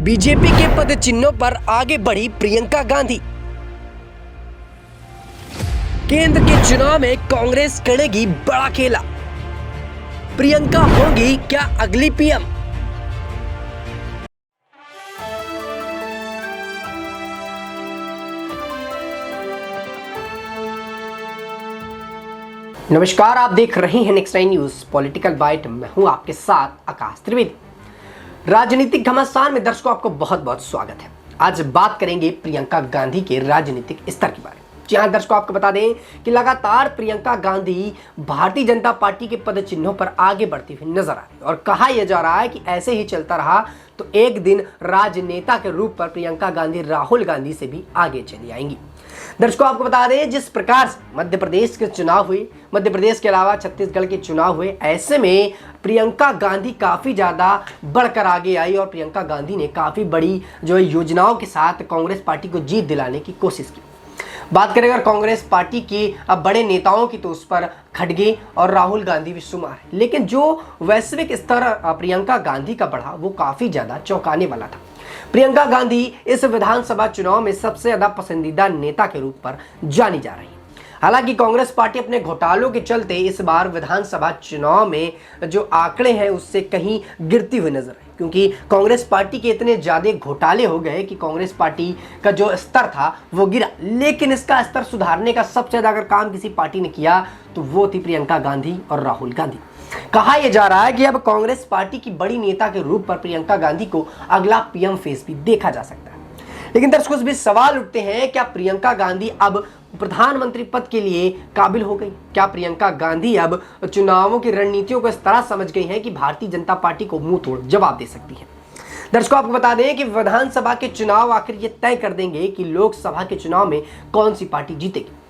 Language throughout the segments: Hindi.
बीजेपी के पद चिन्हों पर आगे बढ़ी प्रियंका गांधी। केंद्र के चुनाव में कांग्रेस करेगी बड़ा खेला। प्रियंका होंगी क्या अगली पीएम? नमस्कार, आप देख रहे हैं नेक्स्ट 9 न्यूज पॉलिटिकल बाइट। मैं हूं आपके साथ आकाश त्रिवेदी। राजनीतिक घमासान में दर्शकों आपको बहुत बहुत स्वागत है। आज बात करेंगे प्रियंका गांधी के राजनीतिक स्तर के बारे में। जी हाँ दर्शकों, आपको बता दें कि लगातार प्रियंका गांधी भारतीय जनता पार्टी के पद चिन्हों पर आगे बढ़ती हुई नजर आ रही है और कहा यह जा रहा है कि ऐसे ही चलता रहा तो एक दिन राजनेता के रूप पर प्रियंका गांधी राहुल गांधी से भी आगे चली आएंगी। दर्शकों, आपको बता दें जिस प्रकार से मध्य प्रदेश के चुनाव हुए, मध्य प्रदेश के अलावा छत्तीसगढ़ के चुनाव हुए, ऐसे में प्रियंका गांधी काफ़ी ज़्यादा बढ़कर आगे आई और प्रियंका गांधी ने काफ़ी बड़ी जो योजनाओं के साथ कांग्रेस पार्टी को जीत दिलाने की कोशिश की। बात करें अगर कांग्रेस पार्टी के अब बड़े नेताओं की तो उस पर खड़गे और राहुल गांधी भी शुमार है, लेकिन जो वैश्विक स्तर प्रियंका गांधी का बढ़ा वो काफ़ी ज़्यादा चौंकाने वाला था। प्रियंका गांधी इस विधानसभा चुनाव में सबसे ज्यादा पसंदीदा नेता के रूप पर जानी जा रही है। हालांकि कांग्रेस पार्टी अपने घोटालों के चलते इस बार विधानसभा चुनाव में जो आंकड़े हैं उससे कहीं गिरती हुई नजर आई, क्योंकि कांग्रेस पार्टी के इतने ज्यादा घोटाले हो गए कि कांग्रेस पार्टी का जो स्तर था वो गिरा। लेकिन इसका स्तर सुधारने का सबसे ज्यादा अगर काम किसी पार्टी ने किया तो वो थी प्रियंका गांधी और राहुल गांधी। कहा यह जा रहा है कि अब कांग्रेस पार्टी की बड़ी नेता के रूप पर प्रियंका गांधी को अगला पीएम फेस भी देखा जा सकता है। लेकिन दर्शकों, इस बीच सवाल उठते हैं, क्या प्रियंका गांधी अब प्रधानमंत्री पद के लिए काबिल हो गई? क्या प्रियंका गांधी अब चुनावों की रणनीतियों को इस तरह समझ गई हैं कि भारतीय जनता पार्टी को मुंह तोड़ जवाब दे सकती है? दर्शकों, आपको बता दें कि विधानसभा के चुनाव आखिर ये तय कर देंगे कि लोकसभा के चुनाव में कौन सी पार्टी जीतेगी।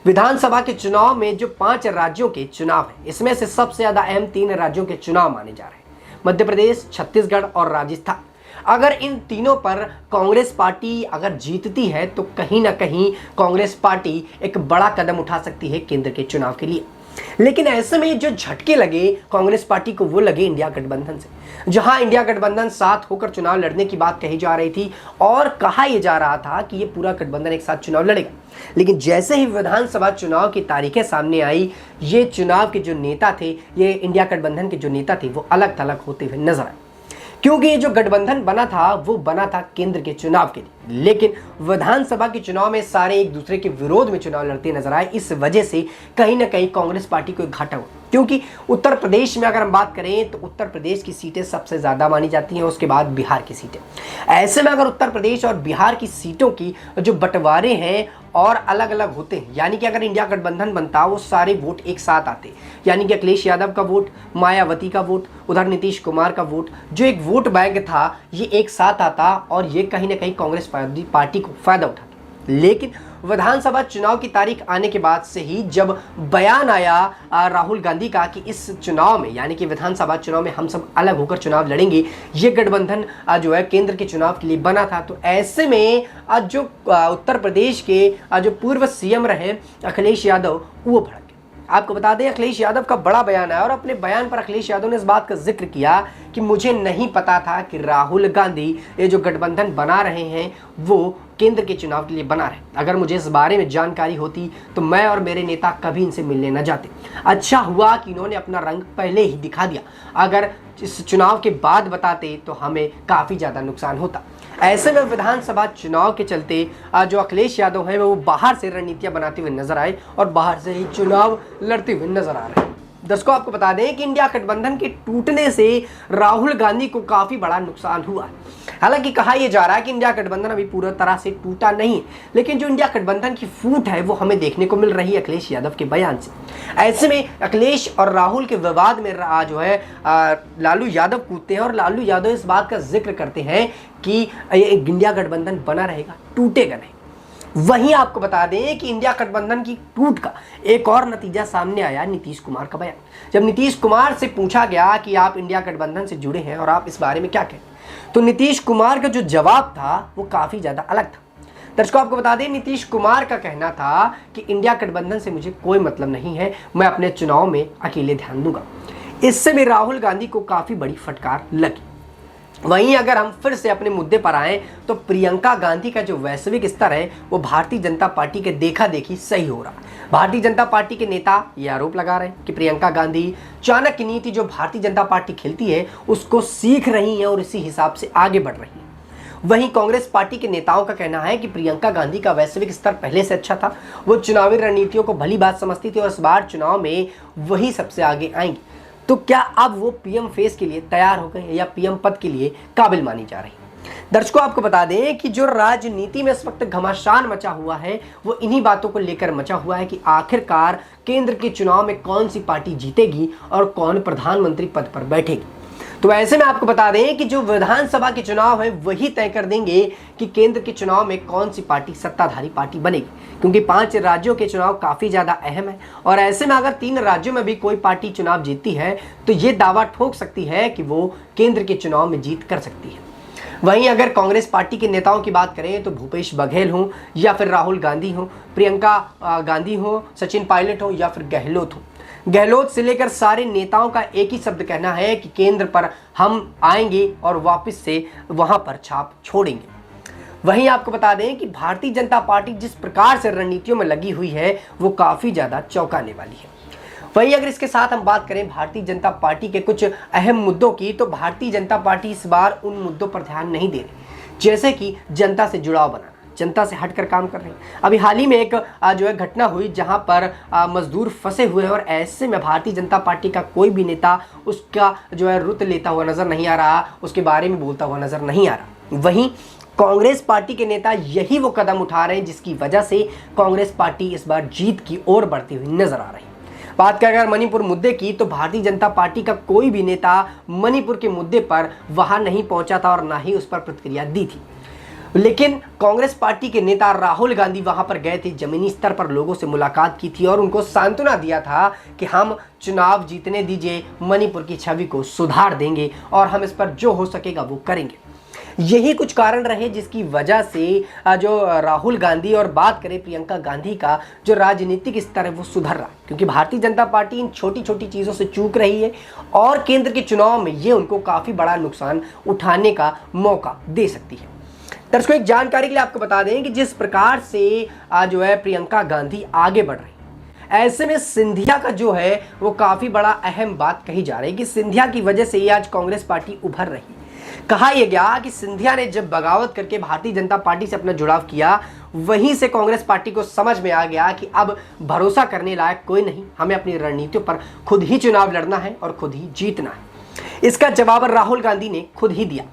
विधानसभा के चुनाव में जो 5 राज्यों के चुनाव हैं, इसमें से सबसे ज्यादा अहम 3 राज्यों के चुनाव माने जा रहे हैं, मध्य प्रदेश, छत्तीसगढ़ और राजस्थान। अगर इन तीनों पर कांग्रेस पार्टी अगर जीतती है तो कहीं ना कहीं कांग्रेस पार्टी एक बड़ा कदम उठा सकती है केंद्र के चुनाव के लिए। लेकिन ऐसे में जो झटके लगे कांग्रेस पार्टी को वो लगे इंडिया गठबंधन से, जहां इंडिया गठबंधन साथ होकर चुनाव लड़ने की बात कही जा रही थी और कहा यह जा रहा था कि ये पूरा गठबंधन एक साथ चुनाव लड़ेगा। लेकिन जैसे ही विधानसभा चुनाव की तारीखें सामने आई, ये चुनाव के जो नेता थे, ये इंडिया गठबंधन के जो नेता थे वो अलग थलग होते हुए नजर आए, क्योंकि ये जो गठबंधन बना था वो बना था केंद्र के चुनाव के लिए। लेकिन विधानसभा के चुनाव में सारे एक दूसरे के विरोध में चुनाव लड़ते नजर आए। इस वजह से कहीं ना कहीं कांग्रेस पार्टी को एक घाटा हुआ, क्योंकि उत्तर प्रदेश में अगर हम बात करें तो उत्तर प्रदेश की सीटें सबसे ज़्यादा मानी जाती हैं, उसके बाद बिहार की सीटें। ऐसे में अगर उत्तर प्रदेश और बिहार की सीटों की जो बंटवारे हैं और अलग अलग होते हैं, यानी कि अगर इंडिया गठबंधन बनता वो सारे वोट एक साथ आते, यानी कि अखिलेश यादव का वोट, मायावती का वोट, उधर नीतीश कुमार का वोट, जो एक वोट बैंक था ये एक साथ आता और ये कहीं ना कहीं कांग्रेस पार्टी को फायदा उठाता। लेकिन विधानसभा चुनाव की तारीख आने के बाद से ही जब बयान आया राहुल गांधी का कि इस चुनाव में, यानी कि विधानसभा चुनाव में हम सब अलग होकर चुनाव लड़ेंगे, ये गठबंधन जो है केंद्र के चुनाव के लिए बना था, तो ऐसे में जो उत्तर प्रदेश के जो पूर्व सीएम रहे अखिलेश यादव वो भड़क गए। आपको बता दें अखिलेश यादव का बड़ा बयान आया और अपने बयान पर अखिलेश यादव ने इस बात का जिक्र किया कि मुझे नहीं पता था कि राहुल गांधी ये जो गठबंधन बना रहे हैं वो केंद्र के चुनाव के लिए बना रहे। अगर मुझे इस बारे में जानकारी होती तो मैं और मेरे नेता कभी इनसे मिलने न जाते। अच्छा हुआ कि इन्होंने अपना रंग पहले ही दिखा दिया, अगर इस चुनाव के बाद बताते तो हमें काफ़ी ज़्यादा नुकसान होता। ऐसे में विधानसभा चुनाव के चलते जो अखिलेश यादव हैं वो बाहर से रणनीतियाँ बनाते हुए नजर आए और बाहर से ही चुनाव लड़ते हुए नजर आ रहे हैं। दर्शकों, आपको बता दें कि इंडिया गठबंधन के टूटने से राहुल गांधी को काफ़ी बड़ा नुकसान हुआ। हालांकि कहा यह जा रहा है कि इंडिया गठबंधन अभी पूरी तरह से टूटा नहीं, लेकिन जो इंडिया गठबंधन की फूट है वो हमें देखने को मिल रही है अखिलेश यादव के बयान से। ऐसे में अखिलेश और राहुल के विवाद में जो है लालू यादव कूदते हैं और लालू यादव इस बात का जिक्र करते हैं कि इंडिया गठबंधन बना रहेगा, टूटेगा नहीं। वहीं आपको बता दें कि इंडिया गठबंधन की टूट का एक और नतीजा सामने आया नीतीश कुमार का बयान। जब नीतीश कुमार से पूछा गया कि आप इंडिया गठबंधन से जुड़े हैं और आप इस बारे में क्या कहें, तो नीतीश कुमार का जो जवाब था वो काफ़ी ज़्यादा अलग था। दर्शकों, आपको बता दें नीतीश कुमार का कहना था कि इंडिया गठबंधन से मुझे कोई मतलब नहीं है, मैं अपने चुनाव में अकेले ध्यान दूंगा। इससे भी राहुल गांधी को काफ़ी बड़ी फटकार लगी। वहीं अगर हम फिर से अपने मुद्दे पर आएं तो प्रियंका गांधी का जो वैश्विक स्तर है वो भारतीय जनता पार्टी के देखा देखी सही हो रहा है। भारतीय जनता पार्टी के नेता ये आरोप लगा रहे हैं कि प्रियंका गांधी चाणक्य नीति जो भारतीय जनता पार्टी खेलती है उसको सीख रही है और इसी हिसाब से आगे बढ़ रही है। वहीं कांग्रेस पार्टी के नेताओं का कहना है कि प्रियंका गांधी का वैश्विक स्तर पहले से अच्छा था, वो चुनावी रणनीतियों को भली बात समझती थी और इस बार चुनाव में वही सबसे आगे आएंगी। तो क्या अब वो पीएम फेस के लिए तैयार हो गए या पीएम पद के लिए काबिल मानी जा रही? दर्शकों, आपको बता दें कि जो राजनीति में इस वक्त घमासान मचा हुआ है वो इन्हीं बातों को लेकर मचा हुआ है कि आखिरकार केंद्र के चुनाव में कौन सी पार्टी जीतेगी और कौन प्रधानमंत्री पद पर बैठेगी। तो ऐसे में आपको बता दें कि जो विधानसभा के चुनाव है वही तय कर देंगे कि केंद्र के चुनाव में कौन सी पार्टी सत्ताधारी पार्टी बनेगी, क्योंकि 5 राज्यों के चुनाव काफी ज्यादा अहम है। और ऐसे में अगर 3 राज्यों में भी कोई पार्टी चुनाव जीतती है तो ये दावा ठोक सकती है कि वो केंद्र के चुनाव में जीत कर सकती है। वहीं अगर कांग्रेस पार्टी के नेताओं की बात करें तो भूपेश बघेल हो या फिर राहुल गांधी हो, प्रियंका गांधी हो, सचिन पायलट हो या फिर गहलोत हो, गहलोत से लेकर सारे नेताओं का एक ही शब्द कहना है कि केंद्र पर हम आएंगे और वापस से वहां पर छाप छोड़ेंगे। वहीं आपको बता दें कि भारतीय जनता पार्टी जिस प्रकार से रणनीतियों में लगी हुई है वो काफी ज्यादा चौंकाने वाली है। वहीं अगर इसके साथ हम बात करें भारतीय जनता पार्टी के कुछ अहम मुद्दों की, तो भारतीय जनता पार्टी इस बार उन मुद्दों पर ध्यान नहीं दे रही, जैसे कि जनता से जुड़ाव बनाना, जनता से हटकर काम कर रहे हैं। अभी हाल ही में एक जो है घटना हुई जहां पर मजदूर फंसे हुए हैं और ऐसे में भारतीय जनता पार्टी का कोई भी नेता उसका जो है रुत लेता हुआ नजर नहीं आ रहा, उसके बारे में बोलता हुआ नजर नहीं आ रहा। वहीं कांग्रेस पार्टी के नेता यही वो कदम उठा रहे हैं जिसकी वजह से कांग्रेस पार्टी इस बार जीत की ओर बढ़ती हुई नजर आ रही है। बात करें अगर मणिपुर मुद्दे की, तो भारतीय जनता पार्टी का कोई भी नेता मणिपुर के मुद्दे पर वहां नहीं पहुंचा था और ना ही उस पर प्रतिक्रिया दी थी। लेकिन कांग्रेस पार्टी के नेता राहुल गांधी वहां पर गए थे, जमीनी स्तर पर लोगों से मुलाकात की थी और उनको सांत्वना दिया था कि हम चुनाव जीतने दीजिए, मणिपुर की छवि को सुधार देंगे और हम इस पर जो हो सकेगा वो करेंगे। यही कुछ कारण रहे जिसकी वजह से जो राहुल गांधी और बात करें प्रियंका गांधी का जो राजनीतिक स्तर है वो सुधर रहा, क्योंकि भारतीय जनता पार्टी इन छोटी छोटी चीज़ों से चूक रही है और केंद्र के चुनाव में ये उनको काफ़ी बड़ा नुकसान उठाने का मौका दे सकती है। दर्शकों, एक जानकारी के लिए आपको बता दें कि जिस प्रकार से जो है प्रियंका गांधी आगे बढ़ रही है, ऐसे में सिंधिया का जो है वो काफ़ी बड़ा अहम बात कही जा रही है कि सिंधिया की वजह से ही आज कांग्रेस पार्टी उभर रही। कहा यह गया कि सिंधिया ने जब बगावत करके भारतीय जनता पार्टी से अपना जुड़ाव किया, वहीं से कांग्रेस पार्टी को समझ में आ गया कि अब भरोसा करने लायक कोई नहीं, हमें अपनी रणनीतियों पर खुद ही चुनाव लड़ना है और खुद ही जीतना है। इसका जवाब राहुल गांधी ने खुद ही दिया।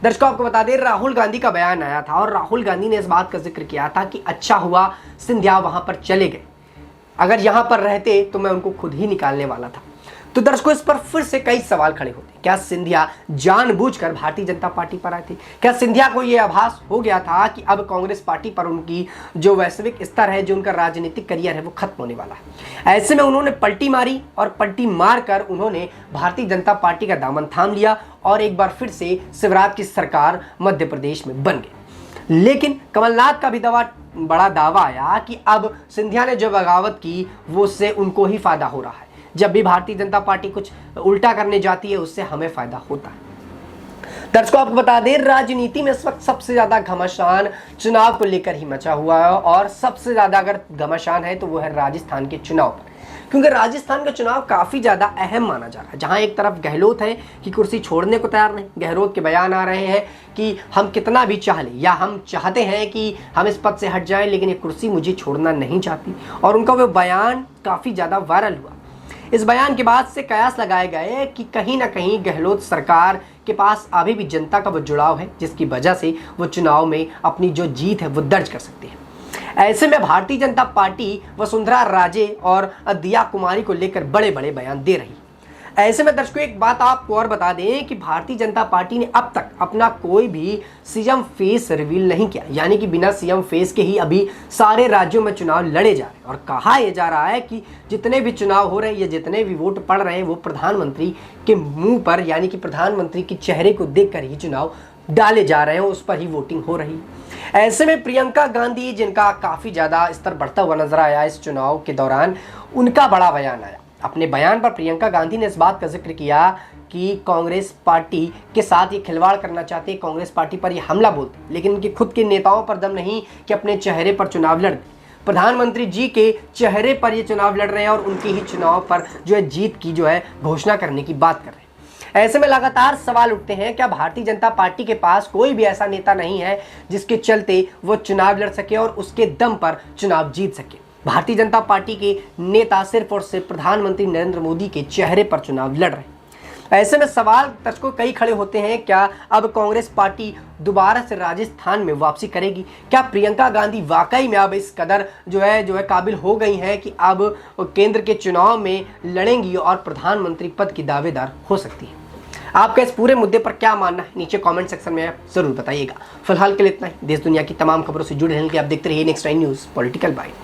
दर्शकों, आपको बता दें राहुल गांधी का बयान आया था और राहुल गांधी ने इस बात का जिक्र किया था कि अच्छा हुआ सिंधिया वहां पर चले गए, अगर यहां पर रहते तो मैं उनको खुद ही निकालने वाला था। तो दर्शकों, इस पर फिर से कई सवाल खड़े होते। क्या सिंधिया जानबूझकर भारतीय जनता पार्टी पर आए थे? क्या सिंधिया को यह आभास हो गया था कि अब कांग्रेस पार्टी पर उनकी जो वैश्विक स्तर है, जो उनका राजनीतिक करियर है वो खत्म होने वाला है? ऐसे में उन्होंने पलटी मारी और पलटी मारकर उन्होंने भारतीय जनता पार्टी का दामन थाम लिया और एक बार फिर से शिवराज की सरकार मध्य प्रदेश में बन गई। लेकिन कमलनाथ का भी बड़ा दावा आया कि अब सिंधिया ने जो बगावत की वो उससे उनको ही फायदा हो रहा है। जब भी भारतीय जनता पार्टी कुछ उल्टा करने जाती है उससे हमें फायदा होता है। दर्शकों, आपको बता दें राजनीति में इस वक्त सबसे ज्यादा घमासान चुनाव को लेकर ही मचा हुआ है और सबसे ज्यादा अगर घमासान है तो वो है राजस्थान के चुनाव पर, क्योंकि राजस्थान का चुनाव काफी ज्यादा अहम माना जा रहा है। जहां एक तरफ गहलोत है कि कुर्सी छोड़ने को तैयार नहीं, गहलोत के बयान आ रहे हैं कि हम कितना भी चाह लें या हम चाहते हैं कि हम इस पद से हट जाएं लेकिन ये कुर्सी मुझे छोड़ना नहीं चाहती, और उनका वो बयान काफी ज्यादा वायरल हुआ। इस बयान के बाद से कयास लगाए गए कि कहीं ना कहीं गहलोत सरकार के पास अभी भी जनता का वो जुड़ाव है जिसकी वजह से वो चुनाव में अपनी जो जीत है वो दर्ज कर सकती है। ऐसे में भारतीय जनता पार्टी वसुंधरा राजे और दिया कुमारी को लेकर बड़े बड़े बयान दे रही है। ऐसे में दर्शकों, एक बात आपको और बता दें कि भारतीय जनता पार्टी ने अब तक अपना कोई भी सीएम फेस रिवील नहीं किया, यानी कि बिना सीएम फेस के ही अभी सारे राज्यों में चुनाव लड़े जा रहे हैं। और कहा यह जा रहा है कि जितने भी चुनाव हो रहे हैं या जितने भी वोट पड़ रहे हैं वो प्रधानमंत्री के मुंह पर, यानी कि प्रधानमंत्री के चेहरे को देखकर ही चुनाव डाले जा रहे हैं, उस पर ही वोटिंग हो रही है। ऐसे में प्रियंका गांधी, जिनका काफी ज्यादा स्तर बढ़ता हुआ नजर आया इस चुनाव के दौरान, उनका बड़ा बयान आया। अपने बयान पर प्रियंका गांधी ने इस बात का जिक्र किया कि कांग्रेस पार्टी के साथ ये खिलवाड़ करना चाहते, कांग्रेस पार्टी पर ये हमला बोलते, लेकिन उनके खुद के नेताओं पर दम नहीं कि अपने चेहरे पर चुनाव लड़ दें। प्रधानमंत्री जी के चेहरे पर ये चुनाव लड़ रहे हैं और उनके ही चुनाव पर जो है जीत की जो है घोषणा करने की बात कर रहे हैं। ऐसे में लगातार सवाल उठते हैं, क्या भारतीय जनता पार्टी के पास कोई भी ऐसा नेता नहीं है जिसके चलते वो चुनाव लड़ सके और उसके दम पर चुनाव जीत सके। भारतीय जनता पार्टी के नेता सिर्फ और सिर्फ प्रधानमंत्री नरेंद्र मोदी के चेहरे पर चुनाव लड़ रहे हैं। ऐसे में सवाल दर्शकों कई खड़े होते हैं, क्या अब कांग्रेस पार्टी दोबारा से राजस्थान में वापसी करेगी? क्या प्रियंका गांधी वाकई में अब इस कदर जो है काबिल हो गई हैं कि अब केंद्र के चुनाव में लड़ेंगी और प्रधानमंत्री पद की दावेदार हो सकती है? आपका इस पूरे मुद्दे पर क्या मानना है, नीचे कमेंट सेक्शन में जरूर बताइएगा। फिलहाल के लिए इतना ही। देश दुनिया की तमाम खबरों से जुड़े रहने के लिए आप देखते रहिए next time news political bite.